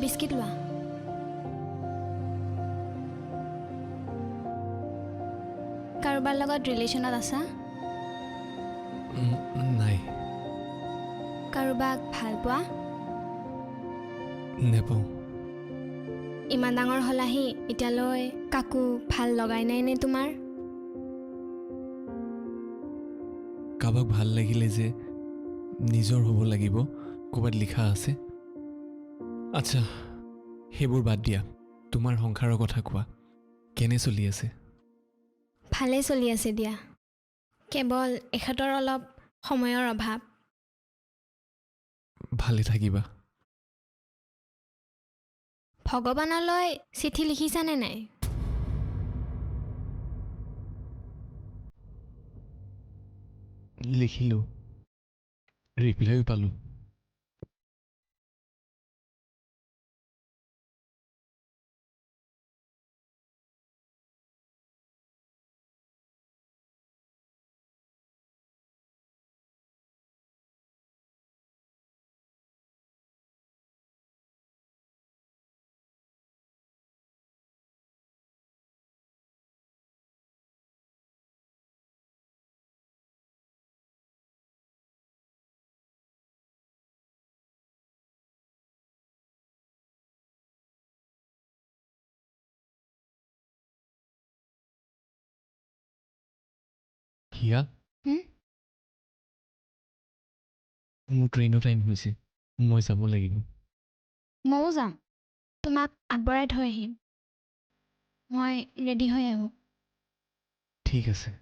Biscuit লোৱা। কাৰোবাৰ লগত ৰিলেশ্যনত আছা? নাই। কাৰোবাক ভাল পোৱা? নেপাওঁ। ইমান ডাঙৰ হলাহি এতিয়ালৈ কাকো ভাল লগাই নাই নে তোমাৰ? কাৰোবাক ভাল লাগিলে যে নিজৰ হ'ব লাগিব ক'ৰবাত লিখা আছে? আচ্ছা, সেইবোৰ বাদ দিয়া। তোমাৰ সংসাৰৰ কথা কোৱা, কেনে চলি আছে? ভালেই চলি আছে দিয়া। কেৱল এখেতৰ অলপ সময়ৰ অভাৱ। ভালে থাকিবা। ভগৱানলৈ চিঠি লিখিছানে নাই? লিখিলোঁ, ৰিপ্লাইও পালোঁ। হিয়া, মোৰ ট্ৰেইনৰ টাইম হৈছে, মই যাব লাগিব। ময়ো যাম। তোমাক আগবঢ়াই থৈ আহিম। মই ৰেডি হৈ আহোঁ। ঠিক আছে।